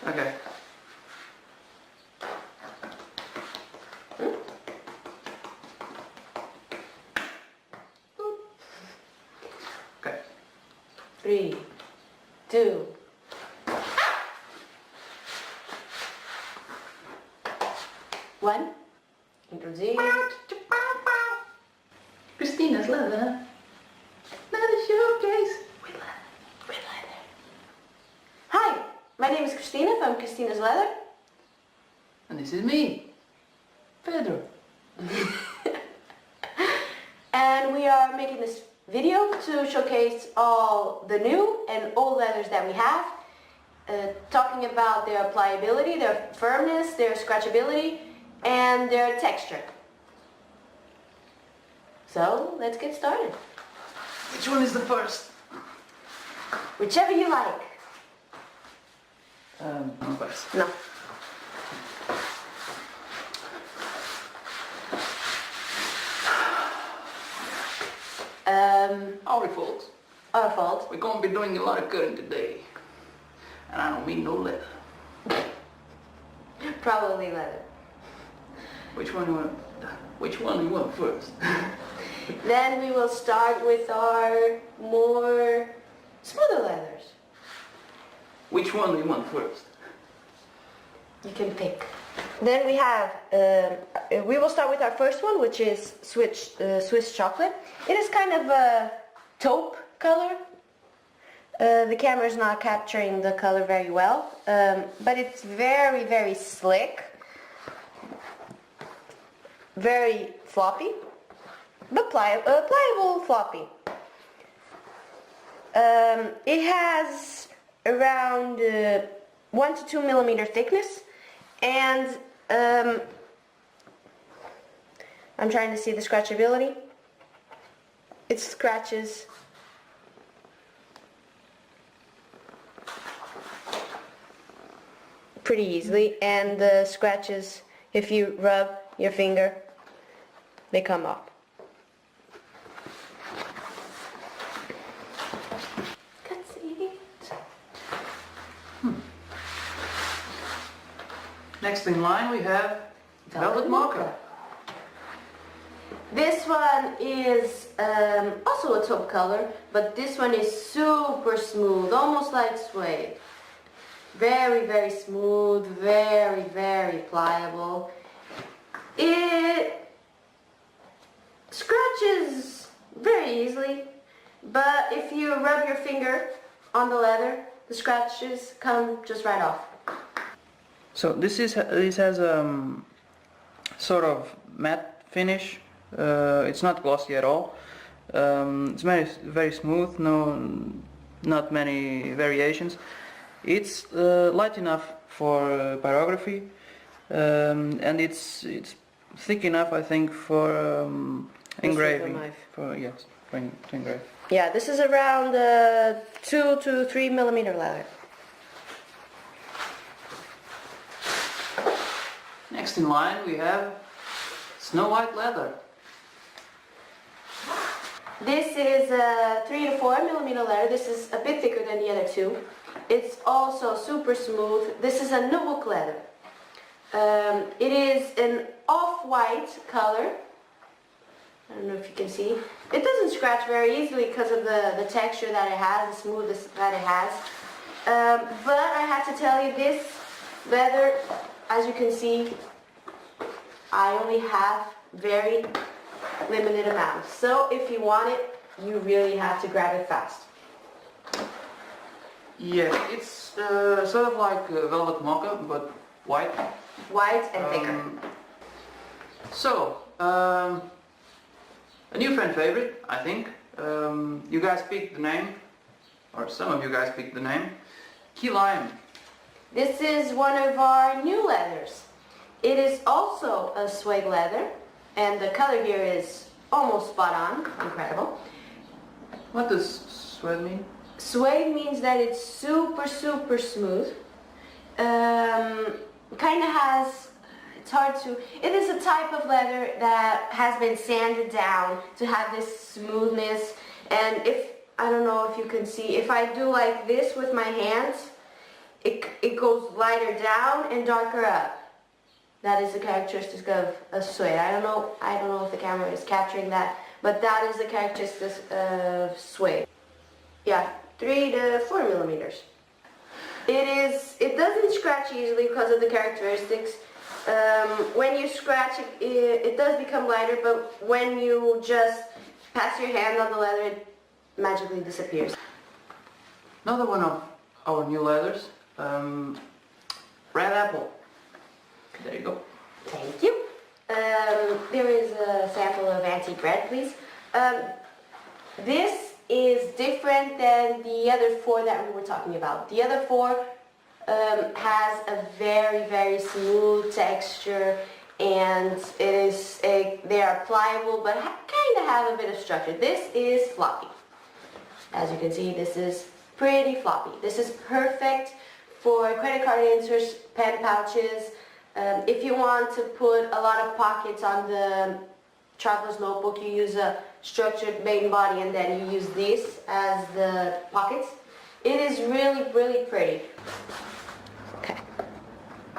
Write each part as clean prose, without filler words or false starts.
Okay. Okay. 3, 2. One. Introduce. Christina's leather. Leather showcase. With leather. Hi, my name is Cristina from Christina's Leather. And this is me, Pedro. And we are making this video to showcase all the new and old leathers that we have, talking about their pliability, their firmness, their scratchability, and their texture. So let's get started. Which one is the first? Whichever you like. First. No. Howdy folks. Our fault. We're going to be doing a lot of cutting today. And I don't mean no leather. Probably leather. Which one you want first? Then we will start with our more smoother leathers. Which one do you want first? You can pick. Then we have, we will start with our first one, which is Swiss chocolate. It is kind of a taupe color. The camera is not capturing the color very well, but it's very, very slick, very floppy, but pliable floppy. It has around 1 to 2 millimeter thickness, and I'm trying to see the scratchability. It scratches pretty easily, and the scratches, if you rub your finger, they come up. Next in line we have Velvet Mocha. This one is also a taupe color, but this one is super smooth, almost like suede. Very, very smooth, very, very pliable. It scratches very easily, but if you rub your finger on the leather, the scratches come just right off. So this has sort of matte finish. It's not glossy at all. It's very smooth. Not many variations. It's light enough for pyrography, and it's thick enough, I think, for engraving. To engrave. Yeah, this is around 2 to 3 millimeter leather. Next in line we have Snow White leather. This is 3 to 4 millimeter leather. This is a bit thicker than the other two. It's also super smooth. This is a nubuck leather. It is an off-white color. I don't know if you can see. It doesn't scratch very easily because of the texture that it has, the smoothness that it has. But I have to tell you, this leather, as you can see, I only have very limited amounts. So if you want it, you really have to grab it fast. Yeah, it's sort of like Velvet Mocha, but white. White and thicker. So, a new fan favorite, I think. You guys picked the name, or some of you guys picked the name. Key Lime. This is one of our new leathers. It is also a suede leather, and the color here is almost spot on. Incredible. What does suede mean? Suede means that it's super, super smooth. Kind of has, it's hard to, it is a type of leather that has been sanded down to have this smoothness. And if, I don't know if you can see, if I do like this with my hands, it it goes lighter down and darker up. That is a characteristic of a suede. I don't know if the camera is capturing that, but that is a characteristic of suede. Yeah, 3 to 4 millimeters. It doesn't scratch easily because of the characteristics. When you scratch it, it does become lighter, but when you just pass your hand on the leather, it magically disappears. Another one of our new leathers, red apple. There you go. Thank you. There is a sample of antique red, please. This is different than the other 4 that we were talking about. The other 4 has a very, very smooth texture, and they are pliable but kind of have a bit of structure. This is floppy. As you can see, this is pretty floppy. This is perfect for credit card inserts, pen pouches. If you want to put a lot of pockets on the traveler's notebook, you use a structured main body and then you use this as the pockets. It is really, really pretty. Okay.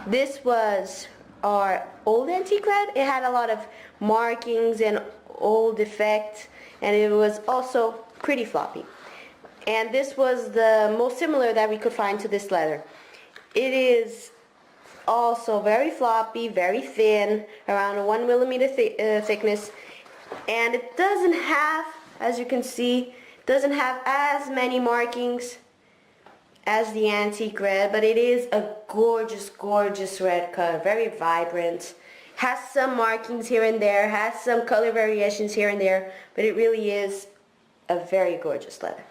This was our old antique red. It had a lot of markings and old effect, and it was also pretty floppy. And this was the most similar that we could find to this leather. It is also very floppy, very thin, around a 1 millimeter thickness, and it doesn't have, as you can see, doesn't have as many markings as the antique red, but it is a gorgeous, gorgeous red color, very vibrant. Has some markings here and there, has some color variations here and there, but it really is a very gorgeous leather.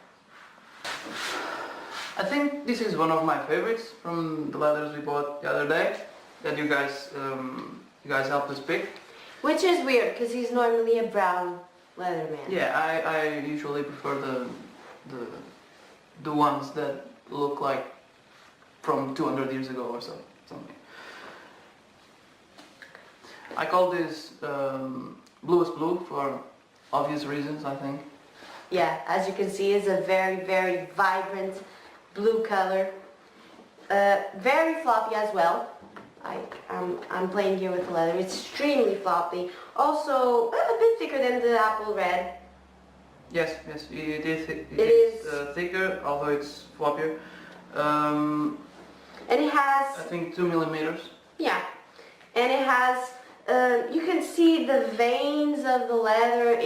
I think this is one of my favorites from the leathers we bought the other day that you guys helped us pick. Which is weird because he's normally a brown leather man. Yeah, I usually prefer the ones that look like from 200 years ago or so, something. I call this bluest blue for obvious reasons, I think. Yeah, as you can see, it's a very, very vibrant blue color. Very floppy as well. I'm playing here with the leather. It's extremely floppy. Also, a bit thicker than the apple red. Yes, it is thicker, although it's floppier. And it has... I think 2 millimeters. Yeah, and it has... you can see the veins of the leather.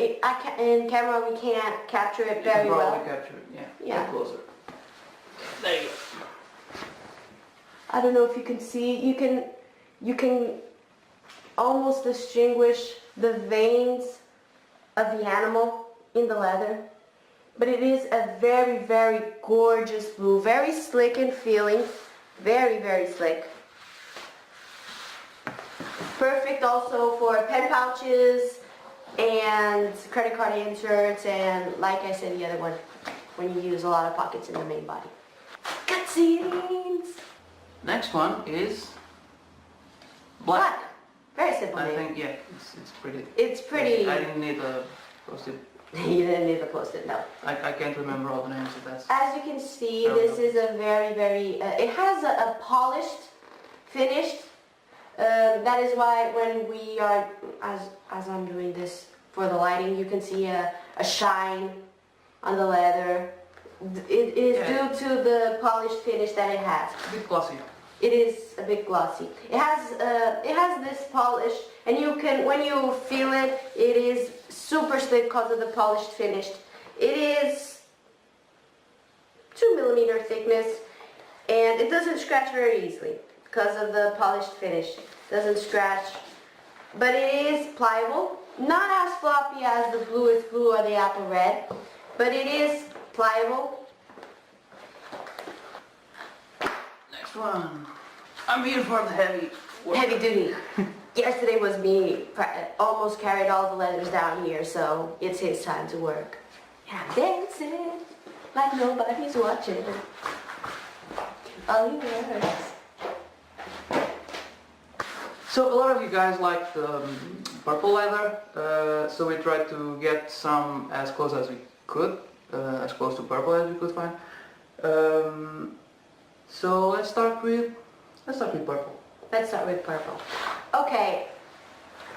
In camera we can't capture it very well. You can probably capture it, yeah. Get closer. There you go. I don't know if you can see. You can almost distinguish the veins of the animal in the leather. But it is a very, very gorgeous blue. Very slick in feeling. Very, very slick. Perfect also for pen pouches and credit card inserts, and like I said, the other one, when you use a lot of pockets in the main body. Cutscenes! Next one is black. Very simple I name. think, yeah, it's pretty. It's pretty. I didn't need a post-it. You didn't need to post it, no. I can't remember all the names, so that's... As you can see, this is a very, very... it has a polished, finished. That is why when we are, as I'm doing this for the lighting, you can see a shine on the leather. It is due to the polished finish that it has. A bit glossy. It is a bit glossy. It has this polish, and you can, when you feel it, it is super slick because of the polished finish. It is 2 millimeter thickness, and it doesn't scratch very easily because of the polished finish. Doesn't scratch, but it is pliable. Not as floppy as the bluest blue or the apple red, but it is pliable. Next one. I'm here for the heavy work. Heavy duty. Yesterday was me. Almost carried all the leathers down here, so it's his time to work. Yeah, dancing like nobody's watching. All he wears. So a lot of you guys like the purple leather, so we tried to get some as close as we could, as close to purple as we could find. So let's start with purple. Let's start with purple. Okay,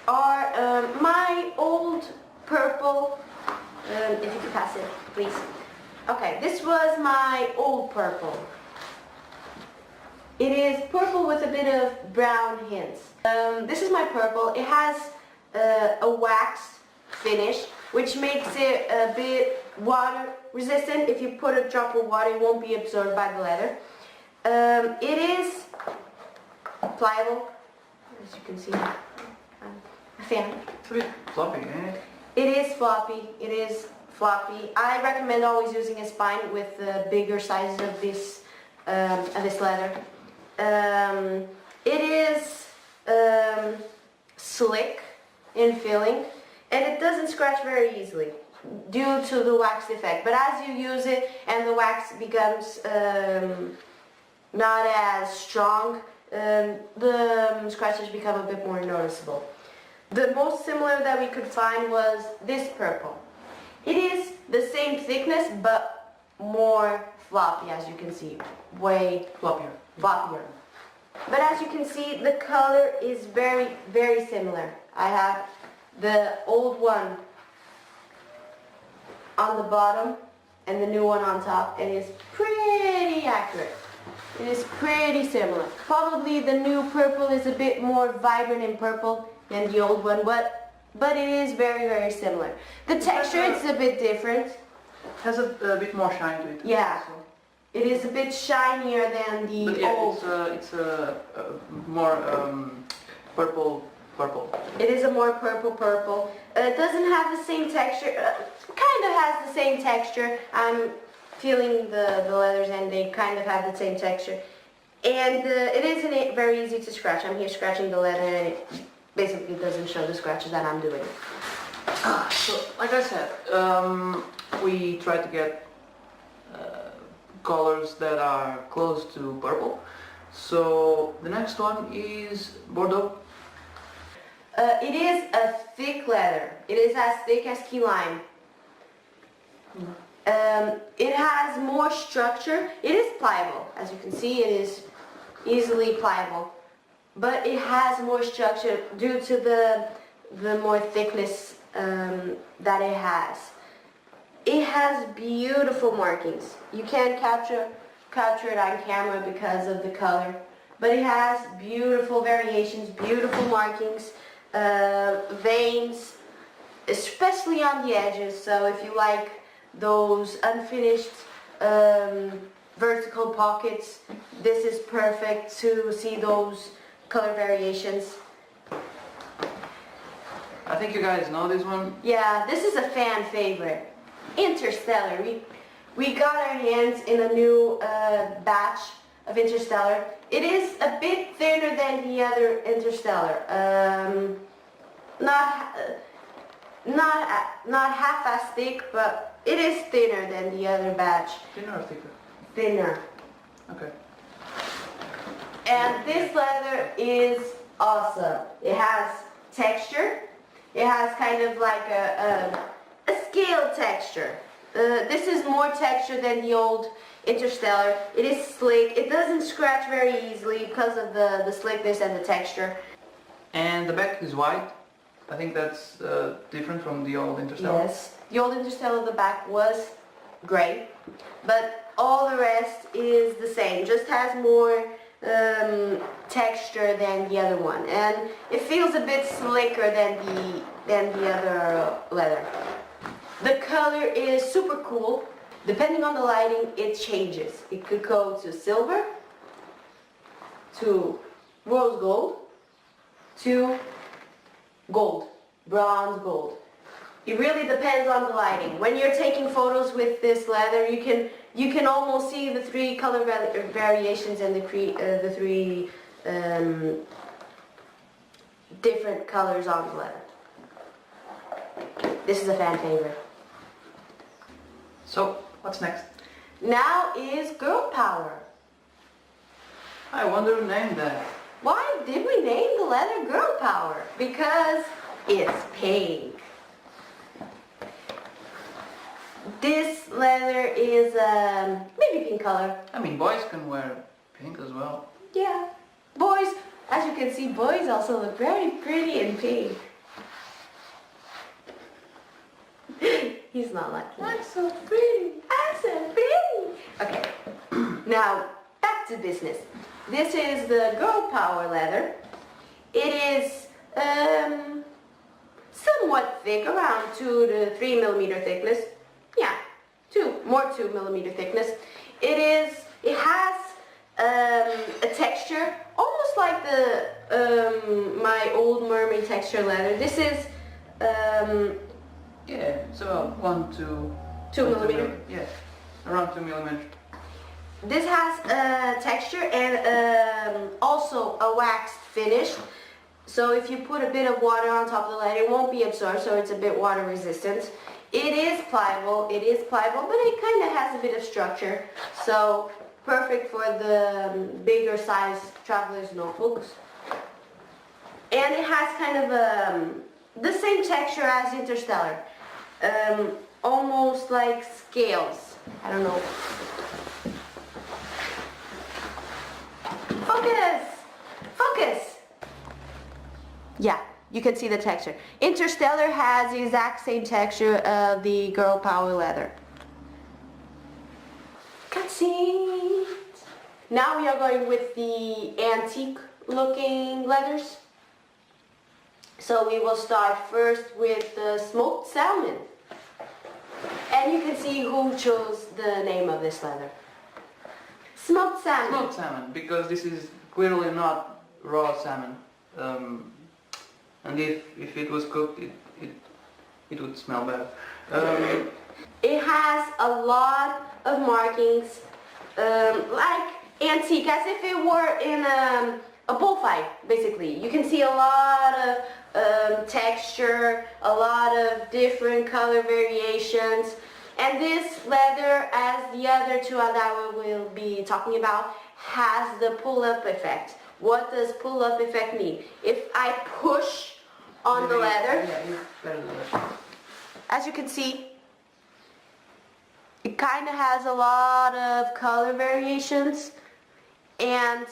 my old purple, if you could pass it, please. Okay, this was my old purple. It is purple with a bit of brown hints. This is my purple. It has a wax finish, which makes it a bit water resistant. If you put a drop of water, it won't be absorbed by the leather. It is pliable, as you can see. A fan. It's a bit floppy, eh? It is floppy. It is floppy. I recommend always using a spine with the bigger sizes of this leather. It is slick in feeling, and it doesn't scratch very easily due to the wax effect. But as you use it and the wax becomes not as strong, the scratches become a bit more noticeable. The most similar that we could find was this purple. It is the same thickness but more floppy, as you can see, way Floppier. floppier. But as you can see, the color is very, very similar. I have the old one on the bottom and the new one on top, and it's pretty accurate. It is pretty similar. Probably the new purple is a bit more vibrant in purple than the old one, but it is very, very similar. The texture is a bit different. Has a bit more shine to it. Yeah. So. It is a bit shinier than the But yeah, old. it's more purple. It is a more purple. It doesn't have the same texture. Kind of has the same texture. I'm feeling the leathers, and they kind of have the same texture. And it isn't very easy to scratch. I'm here scratching the leather, and it basically doesn't show the scratches that I'm doing. So, like I said, we try to get colors that are close to purple. So the next one is Bordeaux. It is a thick leather. It is as thick as key lime. It has more structure. It is pliable. As you can see, it is easily pliable. But it has more structure due to the more thickness that it has. It has beautiful markings. You can't capture it on camera because of the color, but it has beautiful variations, beautiful markings, veins, especially on the edges. So if you like those unfinished vertical pockets, this is perfect to see those color variations. I think you guys know this one. Yeah, this is a fan favorite. Interstellar. We got our hands in a new batch of Interstellar. It is a bit thinner than the other Interstellar. Not half as thick, but it is thinner than the other batch. Thinner or thicker? Thinner. Okay. And this leather is awesome. It has texture. It has kind of like a scale texture. This is more texture than the old Interstellar. It is slick. It doesn't scratch very easily because of the slickness and the texture. And the back is white. I think that's different from the old Interstellar. Yes. The old Interstellar, the back was gray, but all the rest is the same. Just has more texture than the other one, and it feels a bit slicker than the other leather. The color is super cool. Depending on the lighting, it changes. It could go to silver, to rose gold, to gold, bronze gold. It really depends on the lighting. When you're taking photos with this leather, you can almost see the three color variations and the three different colors on the leather. This is a fan favorite. So, what's next? Now is girl power. I wonder who named that. Why did we name the leather girl power? Because it's pink. This leather is a baby pink color. I mean, boys can wear pink as well. Yeah. Boys, as you can see, boys also look very pretty in pink. He's not like me. I'm so pretty. I'm so pretty. Okay. Now, back to business. This is the Girl Power leather. It is somewhat thick, around 2 to 3 millimeter thickness. Yeah, 2 millimeter thickness. It has a texture almost like the my old mermaid texture leather. This is yeah, it's about 2 millimeter. Yeah, around 2 millimeters. This has a texture and also a waxed finish. So if you put a bit of water on top of the leather, it won't be absorbed, so it's a bit water resistant. It is pliable, but it kind of has a bit of structure. So perfect for the bigger size traveler's notebooks. And it has kind of the same texture as Interstellar. Almost like scales. I don't know. Focus! Focus! Yeah, you can see the texture. Interstellar has the exact same texture of the Girl Power leather. Cutscene! Now we are going with the antique looking leathers. So we will start first with the smoked salmon. And you can see who chose the name of this leather. Smoked salmon. Smoked salmon, because this is clearly not raw salmon. And if it was cooked, it would smell better. It has a lot of markings, like antique, as if it were in a bullfight, basically. You can see a lot of texture, a lot of different color variations. And this leather, as the other two that we will be talking about, has the pull-up effect. What does pull-up effect mean? If I push on the leather, yeah, you better do that. as you can see, it kind of has a lot of color variations, and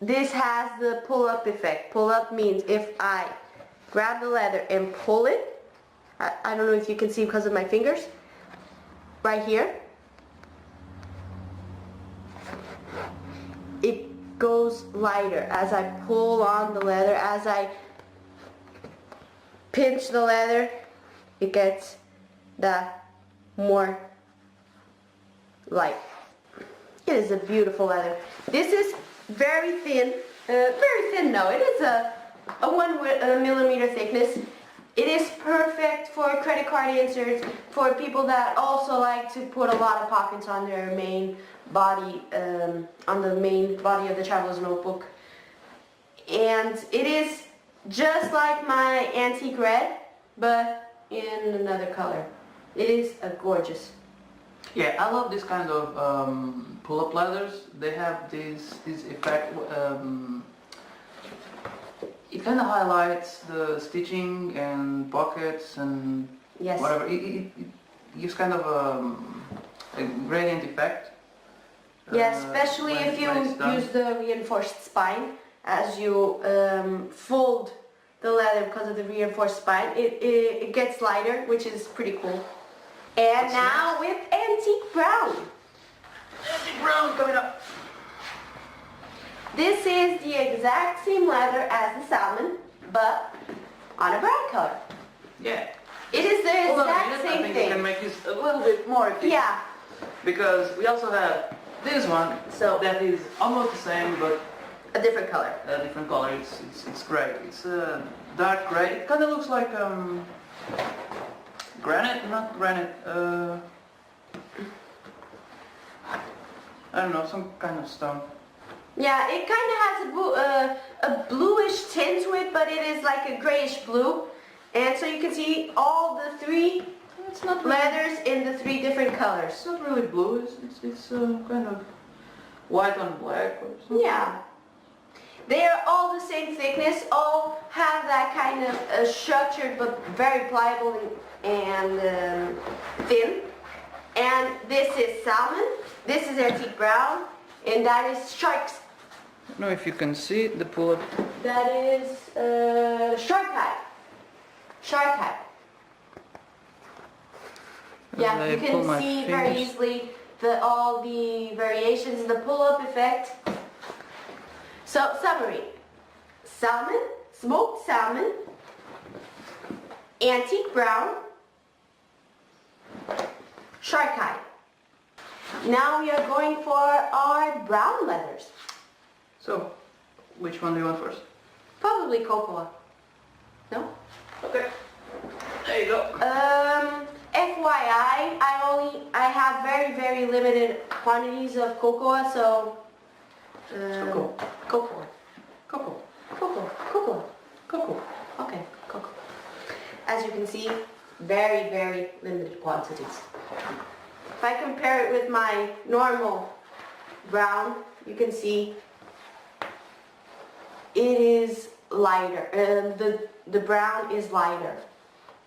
this has the pull-up effect. Pull-up means if I grab the leather and pull it, I don't know if you can see because of my fingers, right here, it goes lighter as I pull on the leather. As I pinch the leather, it gets that more light. It is a beautiful leather. This is very thin, no, it is a 1 millimeter thickness. It is perfect for credit card inserts, for people that also like to put a lot of pockets on their main body, on the main body of the traveler's notebook. And it is just like my antique red, but in another color. It is a gorgeous. Yeah, I love this kind of pull-up leathers. They have this effect. It kind of highlights the stitching and pockets and Yes. whatever. It gives kind of a gradient effect. Yeah, especially when- if you when it's done. use the reinforced spine. As you fold the leather because of the reinforced spine, it gets lighter, which is pretty cool. And What's now with antique brown. Antique brown coming up. This is the exact same leather as the salmon, but on a brown color. Yeah. It is the Hold on a exact minute, I same think we can thing. make this a little bit more efficient. Yeah, Because we also have this one, So- that is almost the same, but a different color. a different color. It's gray. It's dark gray. It kind of looks like granite, not granite. I don't know, some kind of stone. Yeah, it kind of has a bluish tint to it, but it is like a grayish blue. And so you can see all the three It's not really, leathers in the 3 different colors. it's not really blue. It's kind of white on black or something. Yeah. They are all the same thickness, all have that kind of structured but very pliable and thin. And this is salmon, this is antique brown, and that is sharks. I don't know if you can see the pull-up. That is shark hide. Shark hide. Yeah, I you pull can my see very fingers. easily all the variations, the pull-up effect. So, summary. Salmon, smoked salmon, antique brown, shark hide. Now we are going for our brown leathers. So, which one do you want first? Probably cocoa. No? Okay. There you go. FYI, I have very limited quantities of cocoa, so Cocoa. cocoa. Cocoa. Cocoa. Cocoa. Okay, cocoa. As you can see, very limited quantities. If I compare it with my normal brown, you can see it is lighter. The brown is lighter.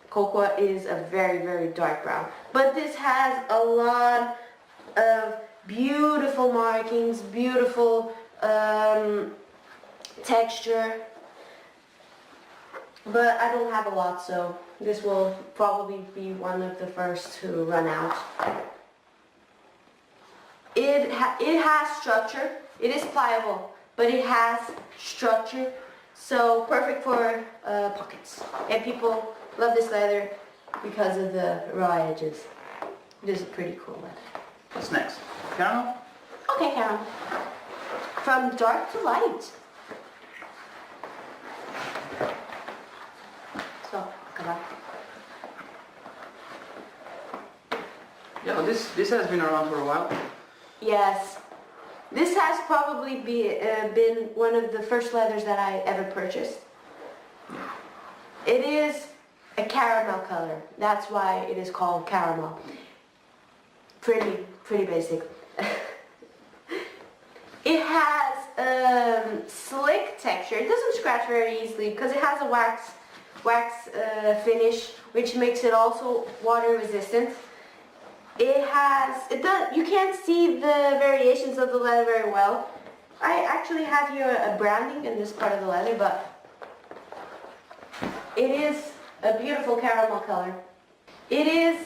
Cocoa is a very dark brown. But this has a lot of beautiful markings, beautiful texture. But I don't have a lot, so this will probably be one of the first to run out. It has structure. It is pliable, but it has structure, so perfect for pockets. And people love this leather because of the raw edges. It is a pretty cool leather. What's next? Caramel? Okay, Karen. From dark to light. So, come on. Yeah, this has been around for a while. Yes. This has probably been one of the first leathers that I ever purchased. It is a caramel color. That's why it is called caramel. Pretty basic. It has slick texture. It doesn't scratch very easily because it has a wax finish, which makes it also water resistant. You can't see the variations of the leather very well. I actually have here a branding in this part of the leather, but it is a beautiful caramel color. It is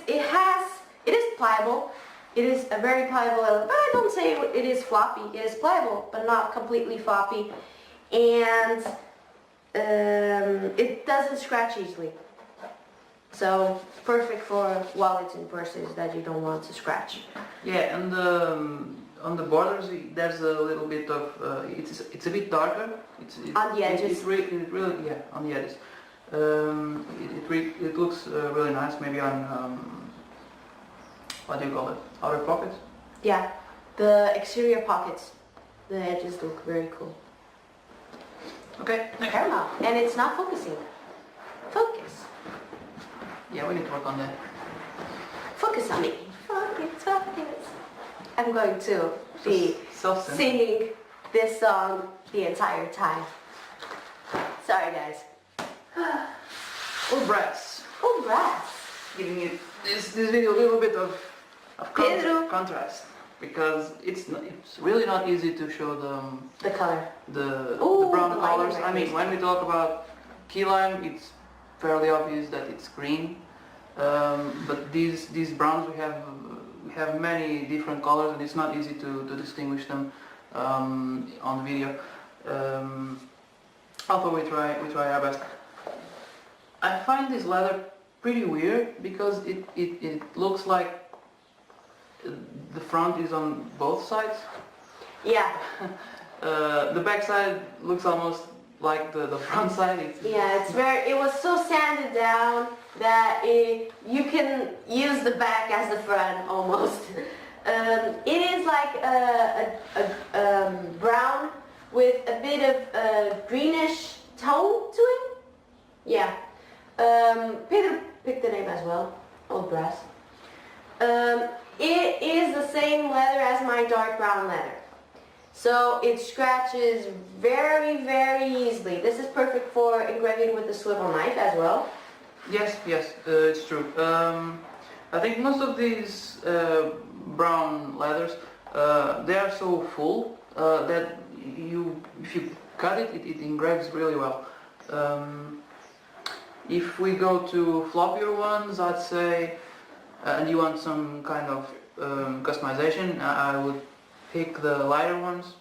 pliable. It is a very pliable leather, but I don't say it is floppy. It is pliable, but not completely floppy. And it doesn't scratch easily. So, perfect for wallets and purses that you don't want to scratch. Yeah, and on the borders there's a little bit of it's a bit darker. On the edges. It really yeah, on the edges. It looks really nice. Maybe on what do you call it? Outer pockets. Yeah, the exterior pockets. The edges look very cool. Okay. Caramel, and it's not focusing. Focus. Yeah, we need to work on that. Focus on me. Focus. I'm going to be singing this song the entire time. Sorry, guys. Or brass. Oh, brass. Giving it this video a little bit of Pedro. contrast because it's really not easy to show The color. the Ooh, brown the lighting colors. right I mean, there. when we talk about key lime, it's fairly obvious that it's green. But these browns we have many different colors, and it's not easy to distinguish them on the video. Although we try our best. I find this leather pretty weird because it looks like the front is on both sides. Yeah. The back side looks almost like the front side. It was so sanded down that you can use the back as the front almost. It is like a brown with a bit of greenish tone to it. Yeah. Pedro picked the name as well. Old brass. It is the same leather as my dark brown leather. So it scratches very easily. This is perfect for engraving with the swivel knife as well. Yes, it's true. I think most of these brown leathers They are so full that if you cut it, it engraves really well. If we go to floppier ones, I'd say, and you want some kind of customization, I would pick the lighter ones,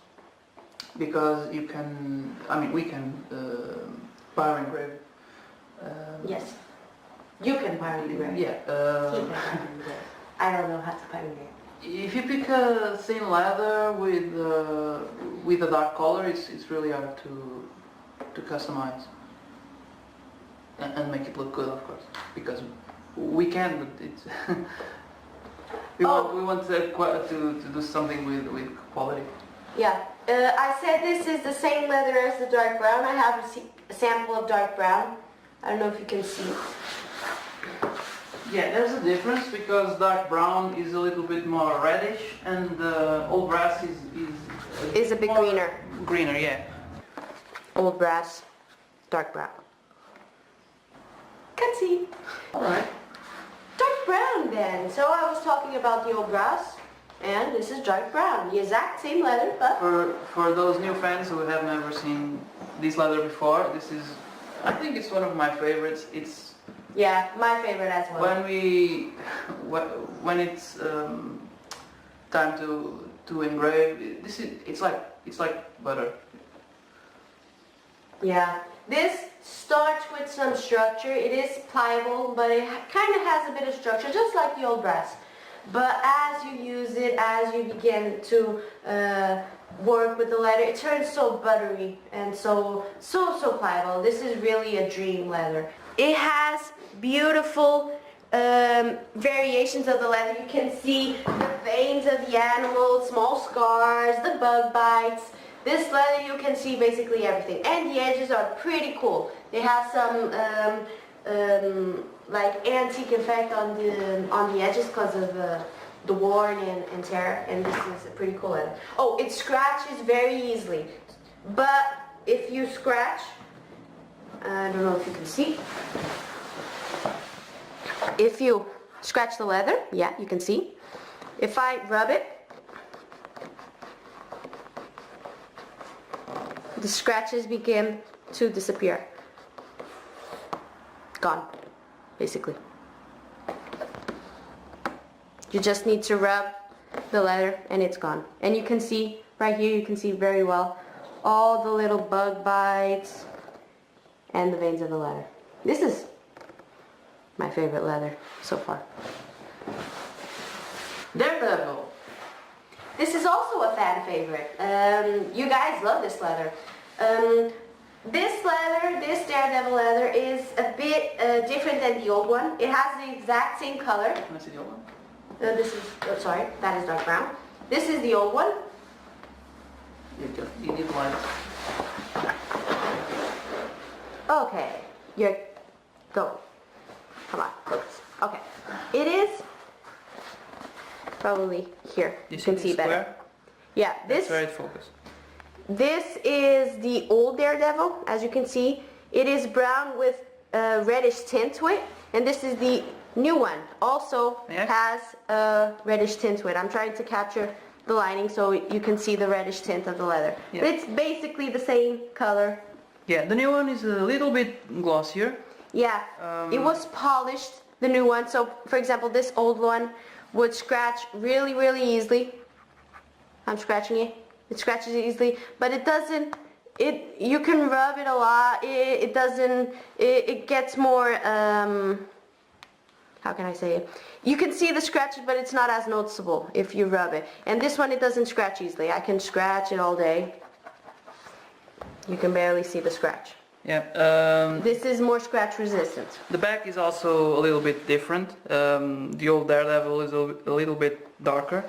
because you can, we can power engrave. Yes. You can power engrave. Yeah. He can power engrave. I don't know how to power engrave. If you pick a thin leather with a dark color, it's really hard to customize and make it look good, of course, because we can, but it's we want to do something with quality. Yeah, I said this is the same leather as the dark brown. I have a sample of dark brown. I don't know if you can see. Yeah, there's a difference, because dark brown is a little bit more reddish, and old brass is a bit greener. Greener, yeah. Old brass, dark brown. Cutscene. All right. Dark brown then. So I was talking about the old brass, and this is dark brown. The exact same leather, but... For those new fans who have never seen this leather before, I think it's one of my favorites. It's... Yeah, my favorite as well. When it's time to engrave, it's like butter. Yeah, this starts with some structure. It is pliable, but it kind of has a bit of structure, just like the old brass. But as you use it, as you begin to work with the leather, it turns so buttery and so pliable. This is really a dream leather. It has beautiful variations of the leather. You can see the veins of the animal, small scars, the bug bites. This leather, you can see basically everything. And the edges are pretty cool. They have some like antique effect on the edges because of the worn and tear. And this is a pretty cool leather. Oh, it scratches very easily. But if you scratch, I don't know if you can see. If you scratch the leather, yeah, you can see. If I rub it, the scratches begin to disappear. Gone, basically. You just need to rub the leather and it's gone. And you can see, right here, you can see very well all the little bug bites and the veins of the leather. This is my favorite leather so far. Daredevil. This is also a fan favorite. You guys love this leather. This leather, this Daredevil leather, is a bit different than the old one. It has the exact same color. Can I see the old one? This is, sorry, that is dark brown. This is the old one. You need light. Okay, go. Come on, focus. Okay, it is probably here. You can see better. Square? Yeah, this. That's where it focused. This is the old Daredevil, as you can see. It is brown with a reddish tint to it, and this is the new one. Also has a reddish tint to it. I'm trying to capture the lining so you can see the reddish tint of the leather. Yeah. But it's basically the same color. Yeah, the new one is a little bit glossier. Yeah, it was polished, the new one. So, for example, this old one would scratch really, really easily. I'm scratching it. It scratches easily, but it doesn't, you can rub it a lot. It doesn't, it gets more, how can I say it? You can see the scratches, but it's not as noticeable if you rub it. And this one, it doesn't scratch easily. I can scratch it all day. You can barely see the scratch. Yeah. This is more scratch resistant. The back is also a little bit different. The old Daredevil is a little bit darker.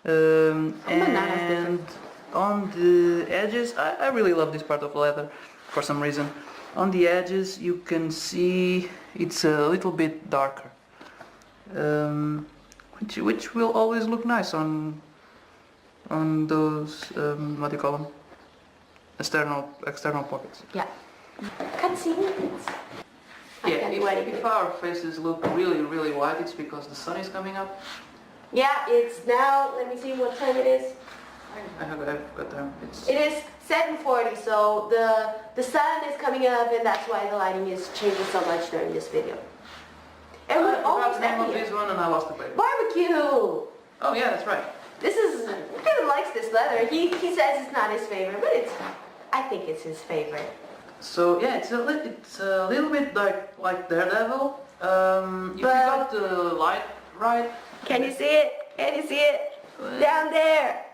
And on the edges, I really love this part of leather for some reason. On the edges you can see it's a little bit darker, which will always look nice on those what do you call them, external pockets. Yeah. Cutscene. Yeah, if our faces look really white, it's because the sun is coming up. Yeah, it's now, let me see what time it is. I've got them. It is 7:40, so the sun is coming up and that's why the lighting is changing so much during this video. And we're I forgot almost the name at of the this end. one and I lost the paper. Barbecue! Oh yeah, that's right. This is, Peter likes this leather. He says it's not his favorite, but I think it's his favorite. So yeah, it's a little bit like Daredevil. If you got the light right. Can you see it? Can you see it? Down there.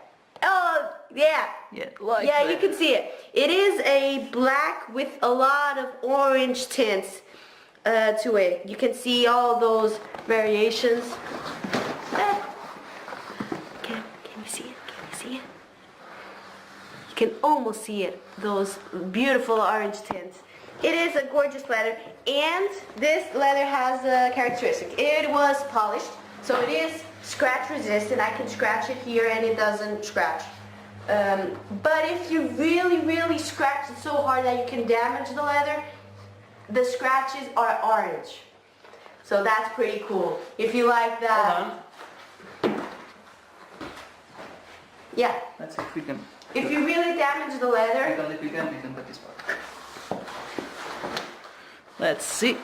Oh, yeah. Yeah, Yeah, you can see it. It is a black with a lot of orange tints to it. You can see all those variations. Can you see it? Can you see it? You can almost see it, those beautiful orange tints. It is a gorgeous leather, and this leather has a characteristic. It was polished, so it is scratch resistant. I can scratch it here and it doesn't scratch. But if you really scratch it so hard that you can damage the leather, the scratches are orange. So that's pretty cool. If you like that. Hold on. Yeah. Let's see if we can. If you really damage the leather. Because if we can put this part. Let's see.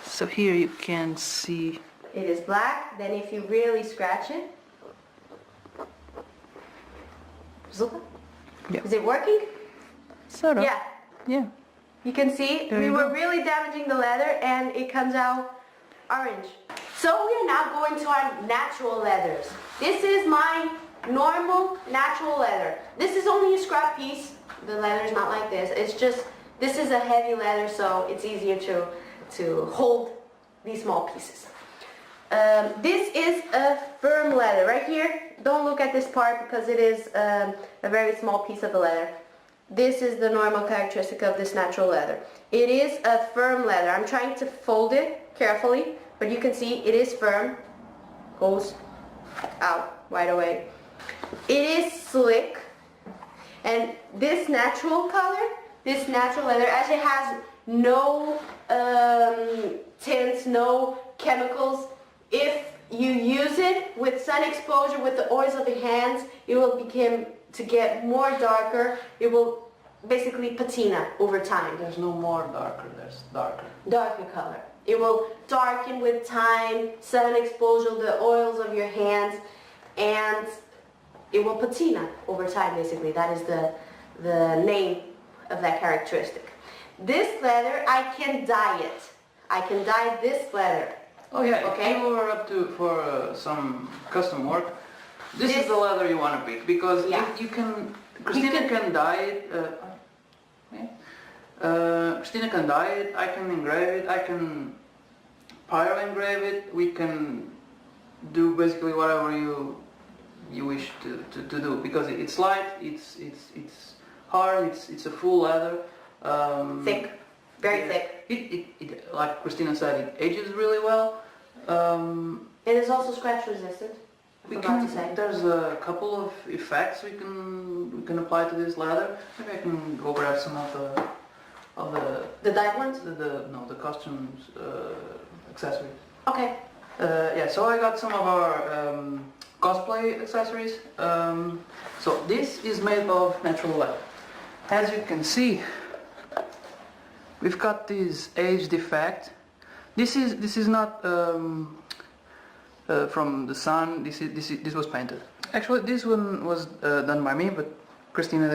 So here you can see. It is black. Then if you really scratch it. Yeah. Is it working? Sort of. Yeah. Yeah. You can see There we you were go. really damaging the leather and it comes out orange. So we are now going to our natural leathers. This is my normal natural leather. This is only a scrap piece. The leather is not like this. It's just, this is a heavy leather, so it's easier to hold these small pieces. This is a firm leather right here. Don't look at this part because it is a very small piece of the leather. This is the normal characteristic of this natural leather. It is a firm leather. I'm trying to fold it carefully, but you can see it is firm. Goes out right away. It is slick, and this natural color, this natural leather, as it has no tints, no chemicals, if you use it with sun exposure, with the oils of your hands, it will begin to get more darker. It will basically patina over time. There's no more darker, there's darker. Darker color. It will darken with time, sun exposure, the oils of your hands, and it will patina over time basically. That is the name of that characteristic. This leather, I can dye it. I can dye this leather. Oh yeah, Okay. if you were up to for some custom work, this is the leather you want to pick, because Yeah. you can, Cristina can dye it. Cristina can dye it. I can engrave it. I can pyro engrave it. We can do basically whatever you wish to do, because it's light. It's hard. It's a full leather. Thick, very yeah. thick. It like Cristina said, it ages really well. It is also scratch resistant. I forgot to say. There's a couple of effects we can apply to this leather. Maybe I can go grab some of The dyed ones? the costumes accessories. Okay. Yeah, so I got some of our cosplay accessories. So this is made of natural leather. As you can see, we've got this age defect. This is not from the sun. This was painted. Actually, this one was done by me, but Cristina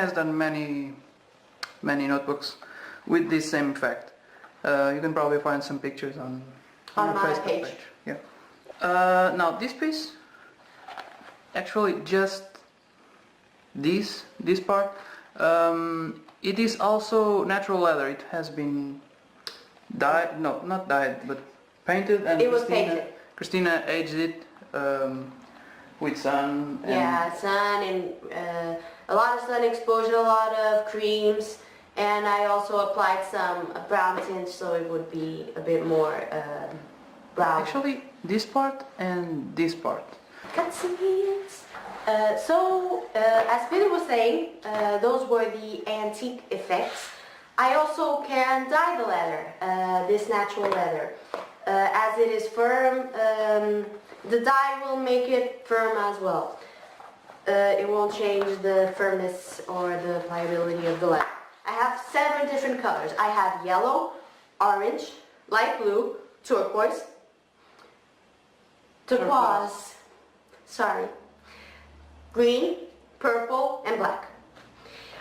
has done many notebooks with this same effect. You can probably find some pictures on On our my Facebook page. Yeah. Now this piece, actually just this part, it is also natural leather. It has been dyed, no, not dyed, but painted, and It was painted. Cristina aged it with sun. And Yeah, sun and a lot of sun exposure, a lot of creams, and I also applied some brown tint so it would be a bit more brown. actually this part and this part. Cutscenes. As Peter was saying, those were the antique effects. I also can dye the leather, this natural leather. As it is firm, The dye will make it firm as well. It won't change the firmness or the pliability of the leather. I have 7 different colors. I have yellow, orange, light blue, turquoise, green, purple, and black.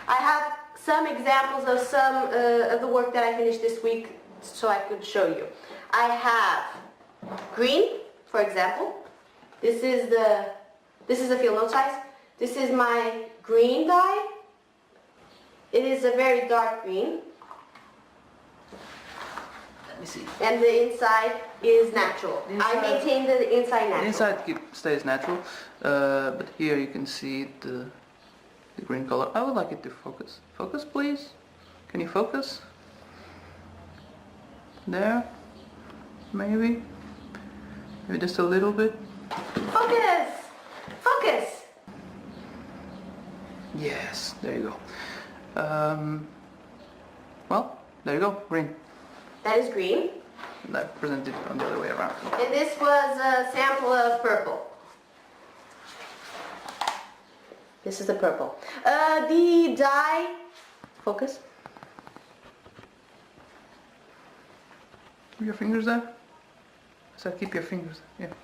I have some examples of some of the work that I finished this week so I could show you. I have green, for example. This is a field note size. This is my green dye. It is a very dark green. Let me see. And the inside is natural. I maintain the inside natural. The inside stays natural, but here you can see the green color. I would like it to focus. Focus, please. Can you focus? There. Maybe. Maybe just a little bit. Focus! Focus! Yes, there you go. Well, there you go, green. That is green. And I presented it on the other way around. And this was a sample of purple. This is the purple. The dye, focus. Your fingers there? So keep your fingers there, yeah.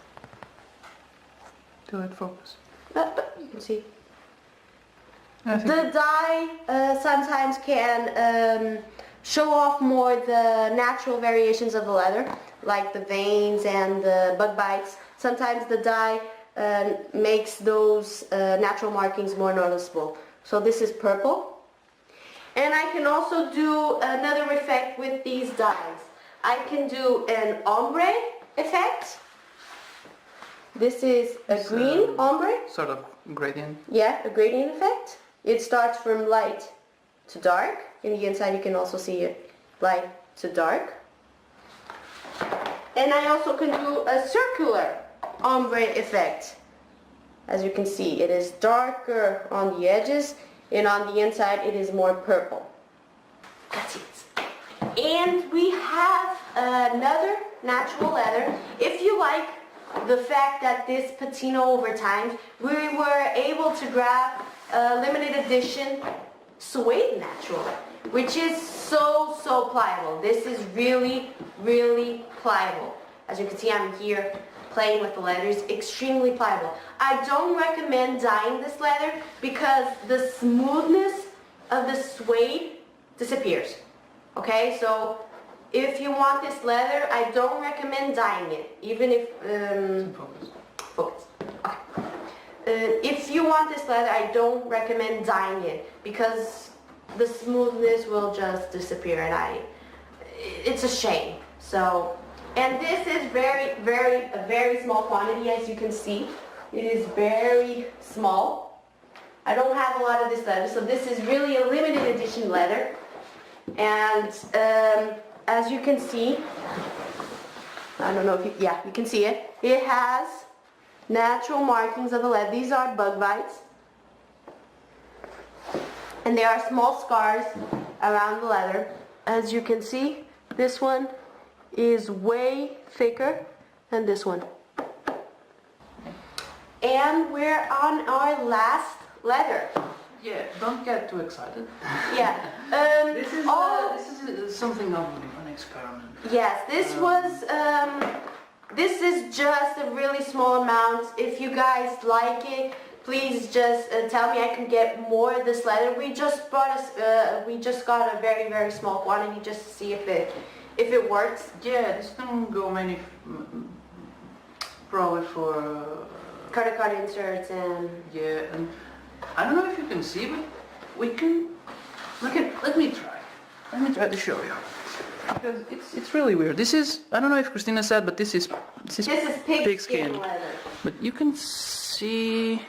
Till it focus. But you can see. I think The dye sometimes can show off more the natural variations of the leather, like the veins and the bug bites. Sometimes the dye makes those natural markings more noticeable. So this is purple. And I can also do another effect with these dyes. I can do an ombre effect. This is a green ombre. sort of gradient. Yeah, a gradient effect. It starts from light to dark. In the inside you can also see it light to dark. And I also can do a circular ombre effect. As you can see, it is darker on the edges and on the inside it is more purple. That's it. And we have another natural leather. If you like the fact that this patina over time, we were able to grab a limited edition suede natural, which is so pliable. This is really pliable. As you can see, I'm here playing with the leather. It's extremely pliable. I don't recommend dyeing this leather because the smoothness of the suede disappears. Okay, so if you want this leather, I don't recommend dyeing it, even if focus. Okay. If you want this leather, I don't recommend dyeing it because the smoothness will just disappear, and it's a shame. So, and this is a very small quantity, as you can see. It is very small. I don't have a lot of this leather, so this is really a limited edition leather. And as you can see, I don't know if you can see it. It has natural markings of the leather. These are bug bites. And there are small scars around the leather. As you can see, this one is way thicker than this one. And we're on our last leather. Yeah, don't get too excited. Yeah. This is something of an experiment. Yes, this is just a really small amount. If you guys like it, please just tell me. I can get more of this leather. We just got a very small quantity just to see if it works. Yeah, this can go mainly probably for Card inserts and yeah, and I don't know if you can see, but we can. Let me try. Let me try to show you. Because it's really weird. This is, I don't know if Cristina said, but this is pig skin. leather. But you can see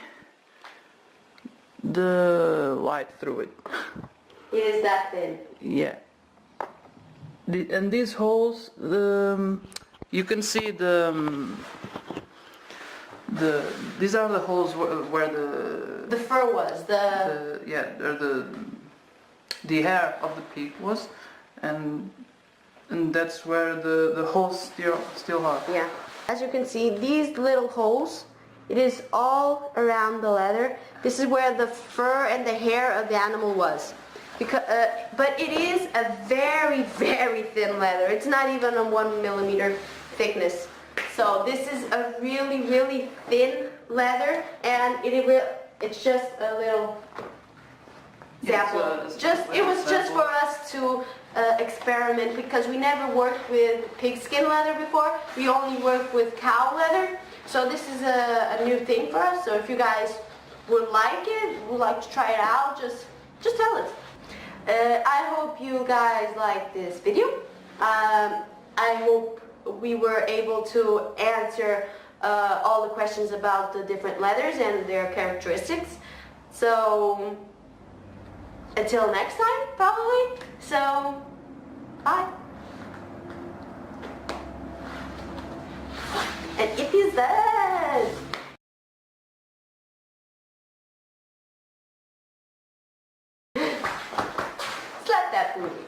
the light through it. It is that thin. Yeah. And these holes, you can see these are the holes where The fur was the hair of the pig was, and that's where the holes still are. Yeah. As you can see, these little holes, it is all around the leather. This is where the fur and the hair of the animal was. Because, but it is a very, very thin leather. It's not even a 1 millimeter thickness. So this is a really, really thin leather, and it's just a little sample. It was just for us to experiment, because we never worked with pigskin leather before. We only worked with cow leather. So this is a new thing for us. So if you guys would like to try it out, just tell us. I hope you guys like this video. I hope we were able to answer all the questions about the different leathers and their characteristics. So until next time, probably. So bye. And it is that. Slap that booty.